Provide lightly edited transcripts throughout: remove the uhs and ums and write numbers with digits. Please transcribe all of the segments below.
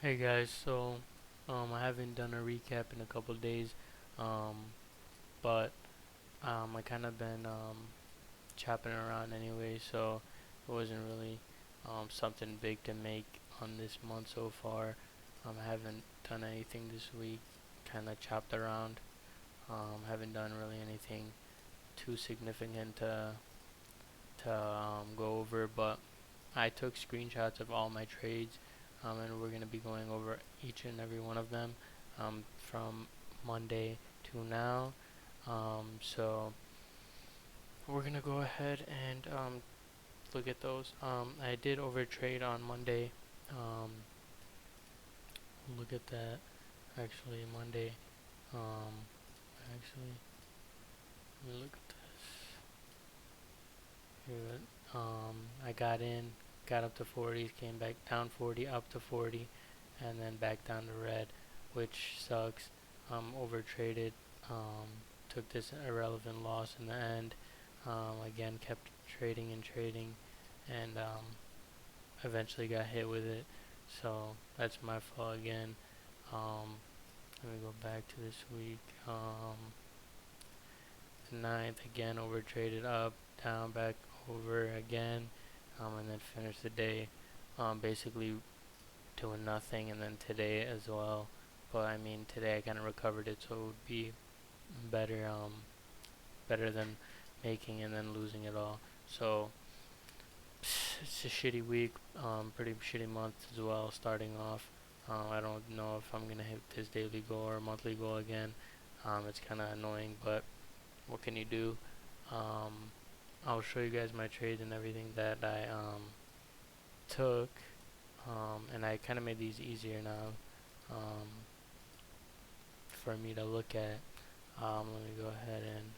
Hey guys, I haven't done a recap in a couple days, um, but I kind of been chopping around anyway, so it wasn't really something big to make on this month so far. I haven't done anything this week, kind of chopped around. Haven't done really anything too significant to go over, but I took screenshots of all my trades, and we're going to be going over each and every one of them from Monday to now. So we're going to go ahead and look at those. I did overtrade on Monday. Um, look at that. Actually, Monday. Um, actually, let me look at this. Here, I got in, got up to 40s, came back down 40, up to 40, and then back down to red, which sucks. Overtraded, took this irrelevant loss in the end. Again, kept trading and trading, and eventually got hit with it. So that's my fault again. Um, Let me go back to this week. The ninth again overtraded up, down, back over again, and then finished the day basically doing nothing, and then today as well. But I mean, today I kind of recovered it, so it would be better, better than making and then losing it all. So it's a shitty week, pretty shitty month as well. Starting off, I don't know if I'm gonna hit this daily goal or monthly goal again. It's kind of annoying, but what can you do? Um, I'll show you guys my trades and everything that I took, and I kind of made these easier now um, for me to look at. Let me go ahead and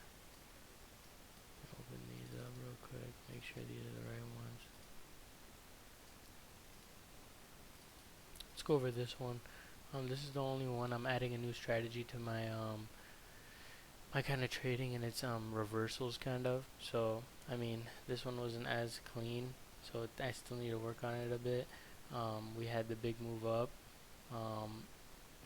open these up real quick, make sure these are the right ones. Let's go over this one. This is the only one. I'm adding a new strategy to my kind of trading, and it's reversals kind of. So I mean, this one wasn't as clean, so I still need to work on it a bit. We had the big move up, um,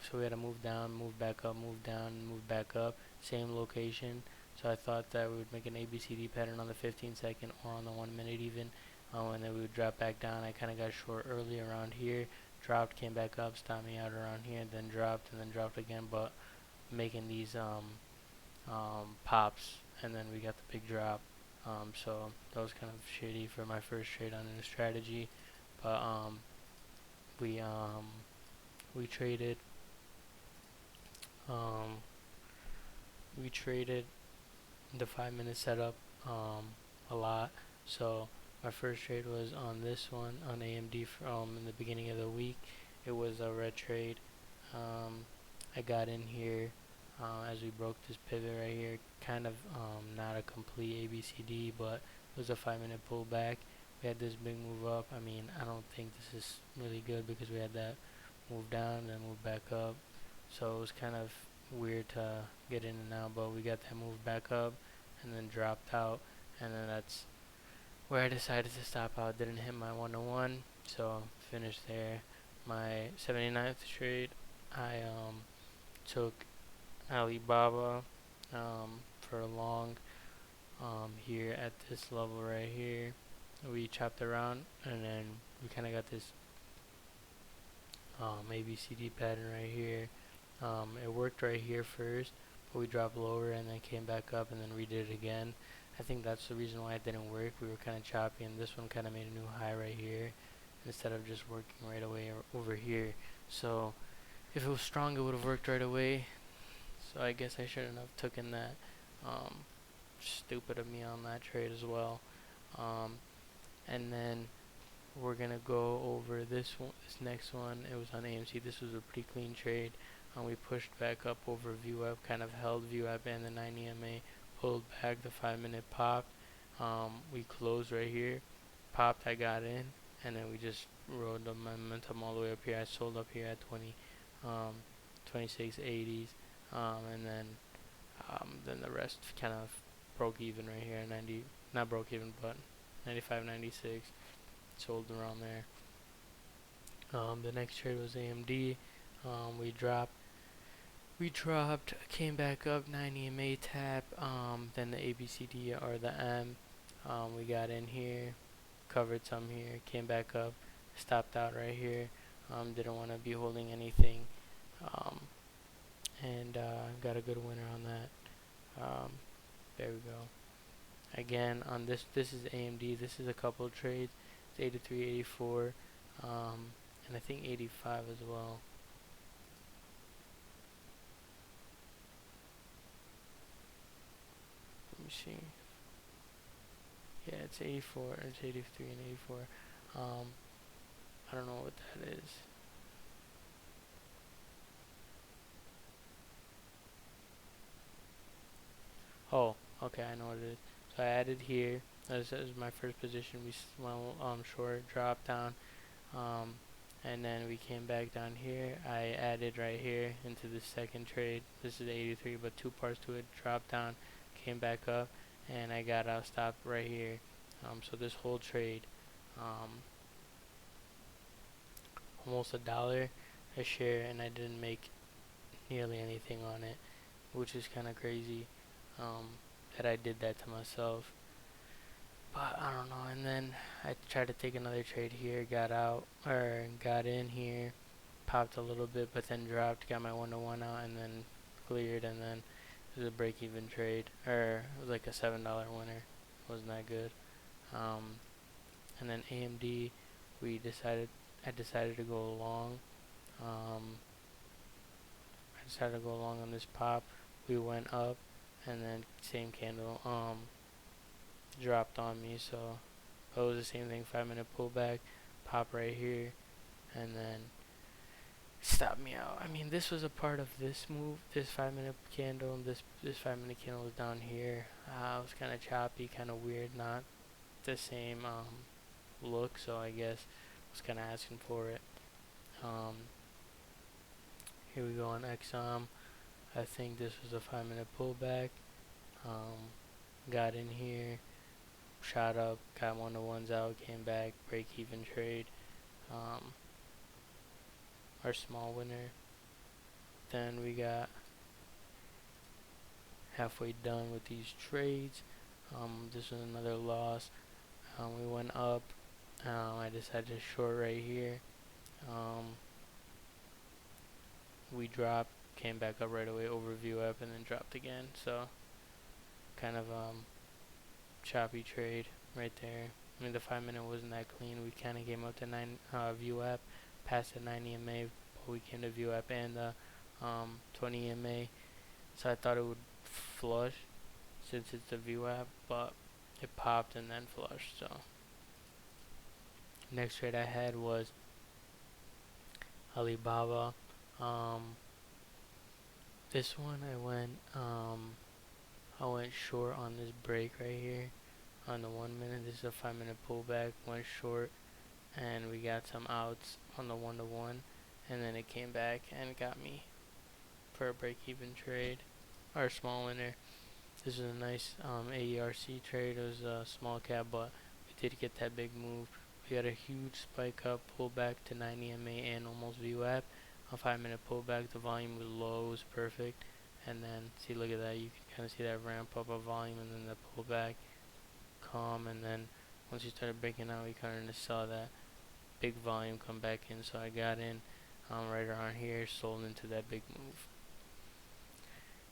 so we had to move down, move back up, move down, move back up, same location. So I thought that we would make an ABCD pattern on the 15 second or on the 1 minute even, and then we would drop back down. I kind of got short early around here, dropped, came back up, stopped me out around here, then dropped, and then dropped again, but making these pops, and then we got the big drop. So that was kind of shitty for my first trade on a strategy, but we um, we traded um, we traded the 5 minute setup a lot. So my first trade was on this one on AMD from in the beginning of the week. It was a red trade. Um, I got in here as we broke this pivot right here. Kind of not a complete ABCD, but it was a 5 minute pullback. We had this big move up. I mean, I don't think this is really good because we had that move down and move back up. So it was kind of weird to get in and out, but we got that move back up and then dropped out, and then that's where I decided to stop out. Didn't hit my 101, so finished there. My 79th trade, I took Alibaba for a long here at this level right here. We chopped around, and then we kind of got this ABCD pattern right here. It worked right here first, but we dropped lower and then came back up and then redid it again. I think that's the reason why it didn't work. We were kind of choppy, and this one kind of made a new high right here instead of just working right away over here. So if it was strong, it would have worked right away. So I guess I shouldn't have taken that. Um, Stupid of me on that trade as well. Um, and then we're gonna go over this one, this next one. It was on AMC. This was a pretty clean trade. We pushed back up over VWAP, kind of held VWAP and the 9 EMA, pulled back the 5 minute pop. We closed right here, popped. I got in, and then we just rode the momentum all the way up here. I sold up here at 20, 26.80s, and then the rest kind of broke even right here, 90, not broke even, but 95.96. Sold around there. The next trade was AMD. We dropped, came back up 90 MA tap, then the ABCD or the M. We got in here, covered some here, came back up, stopped out right here. Didn't want to be holding anything, um, and got a good winner on that. There we go. Again, on this is AMD. This is a couple trades. It's 83, 84, and I think 85 as well. Let me see. Yeah, it's 84. It's 83 and 84. Um, I don't know what that is. Oh, okay, I know what it is. So I added here. This is my first position. We went short, dropped down, um, and then we came back down here. I added right here into the second trade. This is 83, but two parts to it. Dropped down, came back up, and I got out stopped right here. So this whole trade, um, almost $1 a share, and I didn't make nearly anything on it, which is kind of crazy, um, that I did that to myself. But I don't know. And then I tried to take another trade here, got out or got in here, popped a little bit, but then dropped, got my 1-to-1 out, and then cleared, and then it was a break-even trade, or it was like a $7 winner. Wasn't that good. Um, and then AMD, I decided to go long. Um, I decided to go along on this pop. We went up, and then same candle dropped on me. So it was the same thing. 5-minute pullback, pop right here, and then stopped me out. I mean, this was a part of this move. This 5-minute candle, and this 5-minute candle was down here. It was kind of choppy, kind of weird, not the same look. So I guess I was kind of asking for it. Um, Here we go on XM. I think this was a 5-minute pullback. Got in here, shot up, got 1-to-1s out, came back, break even trade. Our small winner. Then we got halfway done with these trades. This was another loss. We went up. I decided to short right here. We dropped, came back up right away, overview up, and then dropped again. So kind of choppy trade right there. I mean, the 5-minute wasn't that clean. We kind of came up to 9 view app, past the 90 MA, but we came to view app and the 20 MA. So I thought it would flush since it's the view app, but it popped and then flushed. So next trade I had was Alibaba. This one I went short on this break right here on the 1-minute. This is a 5-minute pullback. Went short, and we got some outs on the 1-to-1, and then it came back and got me for a break-even trade or a small winner. This is a nice AERC trade. It was a small cap, but we did get that big move. We had a huge spike up, pullback to 90 MA and almost VWAP. A 5-minute pullback, the volume was low, was perfect. And then, see, look at that, you can kind of see that ramp up of volume and then the pullback, calm, and then once you started breaking out, we kind of saw that big volume come back in. So I got in right around here, sold into that big move.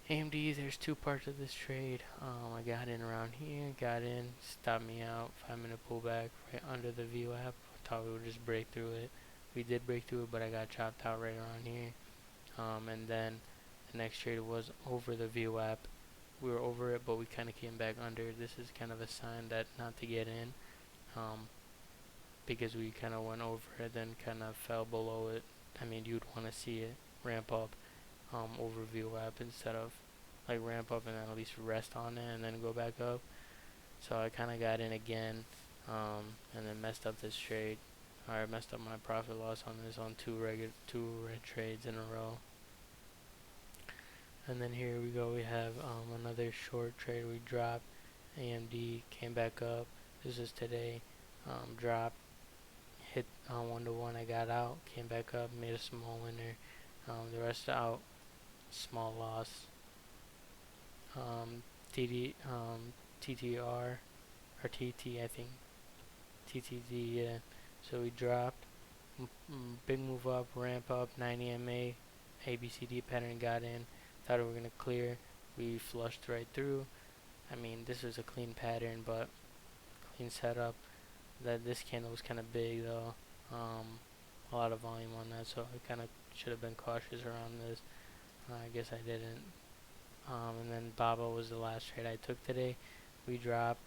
AMD, there's two parts of this trade. I got in around here, got in, stopped me out, 5-minute pullback right under the VWAP. Thought we would just break through it. We did break through it, but I got chopped out right around here. And then the next trade was over the VWAP. We were over it, but we kind of came back under. This is kind of a sign that not to get in, because we kind of went over it, then kind of fell below it. I mean, you'd want to see it ramp up over VWAP instead of like ramp up and then at least rest on it and then go back up. So I kind of got in again, and then messed up this trade. I messed up my profit loss on this on two red trades in a row. And then here we go. We have another short trade. We dropped. AMD came back up. This is today. Dropped. Hit 1-1 I got out, came back up, made a small winner. The rest out, small loss. TD, TTR, or TT, I think. TTD, yeah. So we dropped. Big move up, ramp up, 90 MA, ABCD pattern got in. Thought we were going to clear. We flushed right through. I mean, this was a clean pattern, but clean setup. That this candle was kind of big though. A lot of volume on that, so I kind of should have been cautious around this. I guess I didn't. And then Baba was the last trade I took today. We dropped.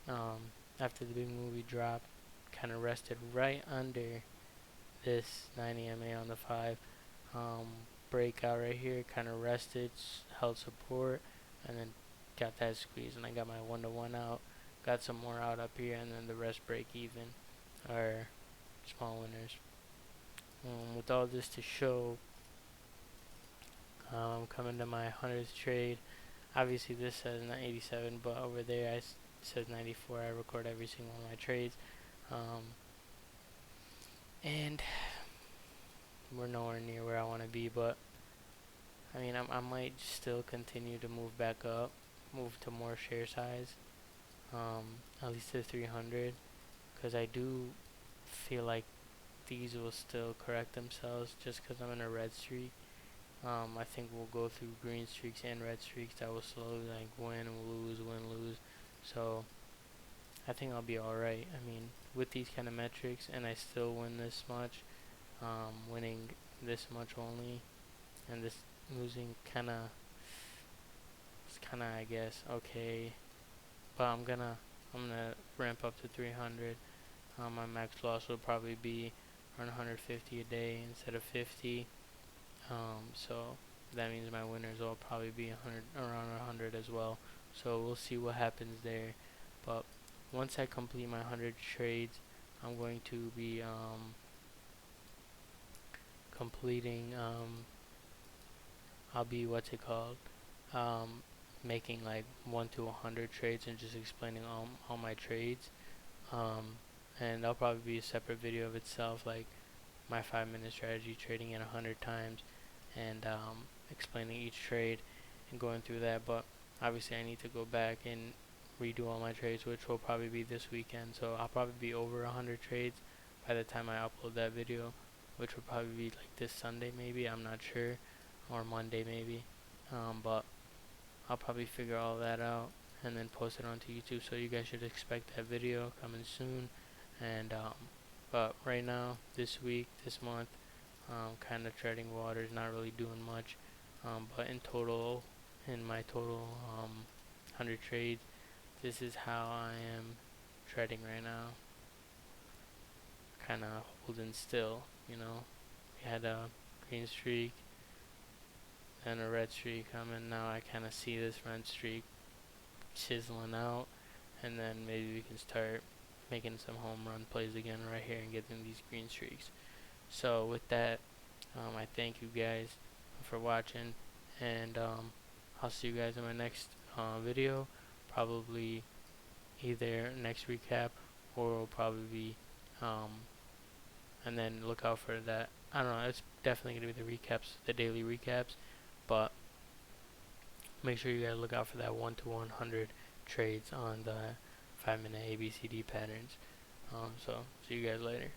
After the big move, we dropped. Kind of rested right under this 90 MA on the 5. Breakout right here, kind of rested, held support, and then got that squeeze. And I got my 1-1 out. Got some more out up here, and then the rest break even, or small winners. With all this to show, I'm coming to my 100th trade. Obviously this says 87, but over there it says 94. I record every single one of my trades. And we're nowhere near where I want to be, but I mean, I might still continue to move back up, move to more share size, at least to 300, because I do feel like these will still correct themselves just because I'm in a red streak. I think we'll go through green streaks and red streaks that will slowly like win, lose, win, lose. So I think I'll be alright. I mean, with these kind of metrics, and I still win this much, winning this much only, and this losing it's kinda I guess okay. But I'm gonna ramp up to 300. My max loss will probably be around 150 a day instead of 50. So that means my winners will probably be 100, around 100 as well. So we'll see what happens there. But once I complete my 100 trades, I'm going to be completing. I'll be what's it called? Making like 1 to 100 trades and just explaining all my trades. And that'll probably be a separate video of itself, like my 5-minute strategy, trading it 100 times, and explaining each trade and going through that. But obviously I need to go back and redo all my trades, which will probably be this weekend. So I'll probably be over 100 trades by the time I upload that video, which will probably be like this Sunday maybe, I'm not sure, or Monday maybe. But I'll probably figure all that out and then post it onto YouTube, so you guys should expect that video coming soon. And but right now, this week, this month, kind of treading waters, not really doing much. But in total, in my total 100 trades, this is how I am treading right now. Kind of holding still, you know. We had a green streak, then a red streak coming. Now I kind of see this red streak chiseling out, and then maybe we can start making some home run plays again right here and getting these green streaks. So with that, I thank you guys for watching, and I'll see you guys in my next video, probably either next recap or it'll probably be and then look out for that. I don't know, it's definitely going to be the recaps, the daily recaps, but make sure you guys look out for that 1 to 100 trades on the 5-minute ABCD patterns. So see you guys later.